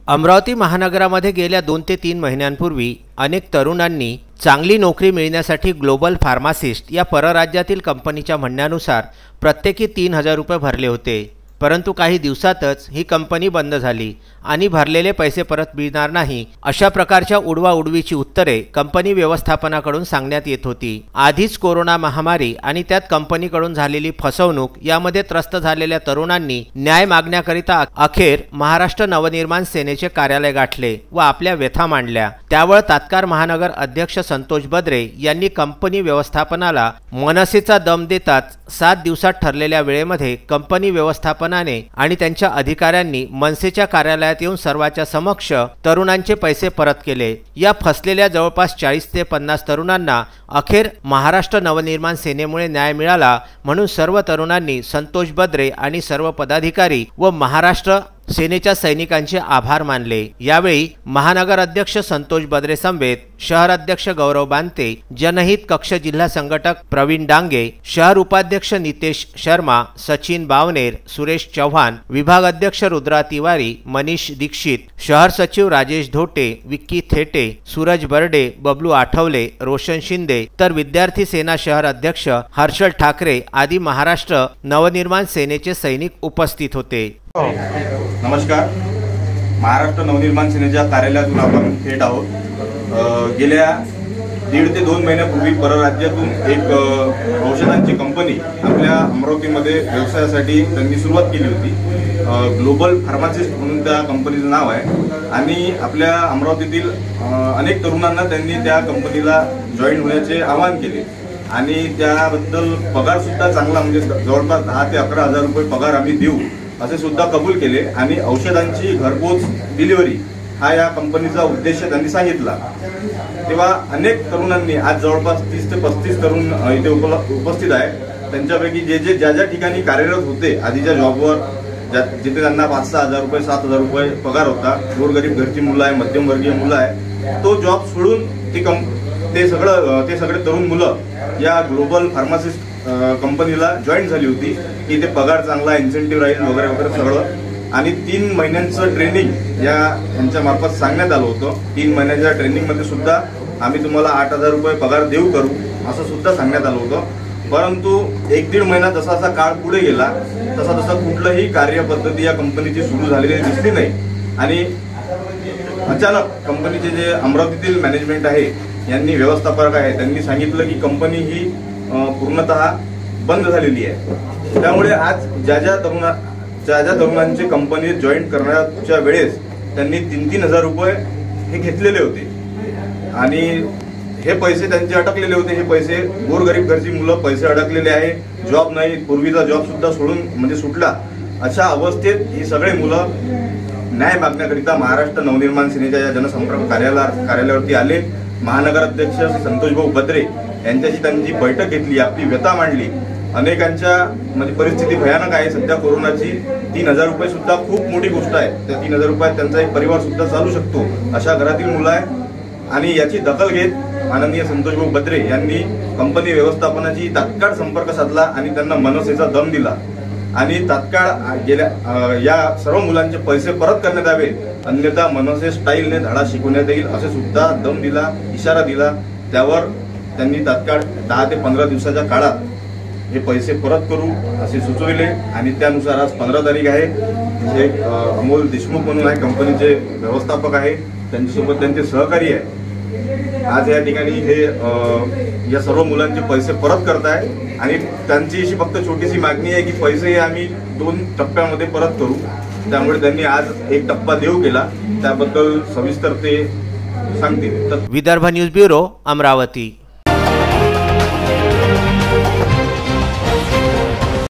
अमरावती महानगरामध्ये गेल्या 2 ते 3 महिन्यांपूर्वी अनेक तरुणांनी चांगली नोकरी मिळण्यासाठी ग्लोबल फार्मासिस्ट या परराज्यातील कंपनीच्या म्हणण्यानुसार प्रत्येकी 3000 रुपये भरले होते। परंतु काही दिवसातच ही कंपनी बंद झाली आणि भरलेले पैसे परत मिळणार नाही अशा प्रकारच्या उडवाउडवीची उत्तरे कंपनी व्यवस्थापनाकडून सांगण्यात येत होती। आधीच कोरोना महामारी आणि त्यात कंपनीकडून झालेली फसवणूक यामध्ये त्रस्त झालेल्या तरुणांनी न्याय मागण्याकरिता अखेर महाराष्ट्र नवनिर्माण सेनेचे कार्यालय गाठले व आपल्या व्यथा मांडल्या। त्यावर तात्काळ महानगर अध्यक्ष संतोष बद्रे यांनी कंपनी व्यवस्थापनाला मनसेचा दम देताच 7 दिवसात ठरलेल्या वेळेमध्ये कंपनी व्यवस्थापनाने आणि त्यांच्या अधिकाऱ्यांनी मनसेच्या कार्यालयात येऊन सर्वांच्या समक्ष तरुणांचे पैसे परत केले। या फसलेल्या जवळपास 40 ते 50 तरुणांना अखेर महाराष्ट्र नवनिर्माण सेनेमुळे न्याय मिळाला, म्हणून सर्व तरुणांनी संतोष बद्रे आणि सर्व पदाधिकारी व महाराष्ट्र सेनेच्या सैनिकांचे आभार मानले। यावेळी महानगर अध्यक्ष संतोष बद्रे समवेत शहर अध्यक्ष गौरव बांते, जनहित कक्ष जिल्हा संघटक प्रवीण डांगे, शहर उपाध्यक्ष नितेश शर्मा, सचिन बावनेर, सुरेश चव्हाण, विभाग अध्यक्ष रुद्रा तिवारी, मनीष दीक्षित, शहर सचिव राजेश धोटे, विक्की थेटे, सूरज बर्डे, बबलू आठवले, रोशन शिंदे तर विद्यार्थी सेना शहर अध्यक्ष हर्षल ठाकरे आदी महाराष्ट्र नवनिर्माण सेनेचे सैनिक उपस्थित होते। नमस्कार। महाराष्ट्र नवनिर्माण सेनेच्या कार्यालयातून आपण थेट आहोत। गेल्या 1.5 ते 2 महिन्यापूर्वी परराज्यातून एक औषधांची कंपनी आपल्या अमरावतीमध्ये व्यवसायासाठी त्यांनी सुरुवात केली होती। ग्लोबल फार्मासिस्ट म्हणून त्या कंपनीचं नाव आहे आणि आपल्या अमरावतीतील अनेक तरुणांना त्यांनी त्या कंपनीला जॉईन होण्याचे आवाहन केले आणि त्याबद्दल पगार सुद्धा चांगला, म्हणजे जवळपास 10 ते 11 हजार रुपये पगार आम्ही देऊ असे सुद्धा कबूल केले आणि औषधांची घरपोच डिलिव्हरी हा या कंपनीचा उद्देश त्यांनी सांगितला। तेव्हा अनेक तरुणांनी, आज जवळपास 30 ते 35 तरुण इथे उपस्थित आहे, त्यांच्यापैकी ज्या ठिकाणी कार्यरत होते आधीच्या जॉबवर, जिथे त्यांना 5-6 हजार रुपये 7 हजार रुपये पगार होता, गोरगरीब घरची मुलं आहे, मध्यमवर्गीय मुलं आहे, तो जॉब सोडून ते सगळे तरुण मुलं या ग्लोबल फार्मासिस्ट कंपनीला जॉईन झाली होती की ते पगार चांगला, इन्सेंटिव्ह राहील वगैरे वगैरे सगळं, आणि 3 महिन्यांचं ट्रेनिंग यांच्या मार्फत सांगण्यात आलं होतं। 3 महिन्याच्या ट्रेनिंगमध्ये सुद्धा आम्ही तुम्हाला 8,000 रुपये पगार देऊ करू असं सुद्धा सांगण्यात आलं होतं। परंतु 1-1.5 महिना जसा काळ पुढे गेला तसा कुठलंही कार्यपद्धती या कंपनीची सुरू झालेली दिसली नाही आणि अचानक कंपनीचे जे अमरावतीतील मॅनेजमेंट आहे यांनी, व्यवस्थापक आहे, त्यांनी सांगितलं की कंपनी ही पूर्णतः बंद झालेली आहे। त्यामुळे आज ज्या तरुणांचे कंपनी जॉईन करण्याच्या वेळेस त्यांनी 3-3 हजार रुपये हे घेतलेले होते आणि हे पैसे त्यांचे अटकलेले होते। हे पैसे गोरगरीब घरची मुलं, पैसे अडकलेले आहे, जॉब नाही, पूर्वीचा जॉब सुद्धा सुटला। अशा अवस्थेत ही सगळे मुलं न्याय मागण्याकरिता महाराष्ट्र नवनिर्माण सेनेच्या या जनसंपर्क कार्यालयावरती आले। महानगर अध्यक्ष संतोषभाऊ बद्रे यांच्याशी त्यांची बैठक घेतली, आपली व्यथा मांडली। अनेकांच्या म्हणजे परिस्थिती भयानक आहे सध्या कोरोनाची। 3000 रुपये सुद्धा खूप मोठी गोष्ट आहे। त्या 3000 रुपयात त्यांचा एक परिवार सुद्धा चालू शकतो अशा घरातील मुलं आहे आणि याची दखल घेत माननीय संतोषभाऊ बद्रे यांनी कंपनी व्यवस्थापनाची तात्काळ संपर्क साधला आणि त्यांना मनसेचा दम दिला आणि तात्काळ या सर्व मुलांचे पैसे परत करण्यात यावे, अन्यथा मनसे स्टाईलने धडा शिकवण्यात येईल असे सुद्धा दम दिला, इशारा दिला। त्यावर त्यांनी तात्काळ 10 ते 15 दिवसाच्या काळात हे पैसे परत करू असे सुचविले आणि त्यानुसार आज 15 तारीख आहे। जे अमोल देशमुख म्हणून आहे, कंपनीचे व्यवस्थापक आहे, त्यांच्यासोबत त्यांचे सहकारी आहे, आज या ठिकाणी हे या सर्व मुलांचे पैसे परत करताय आणि त्यांची अशी फक्त छोटीशी मागणी आहे की पैसे आम्ही 2 टप्प्यामध्ये परत करू। त्यामुळे त्यांनी आज एक टप्पा देऊ केला, त्याबद्दल सविस्तर ते सांगतील। Vidarbha news bureau, Amravati.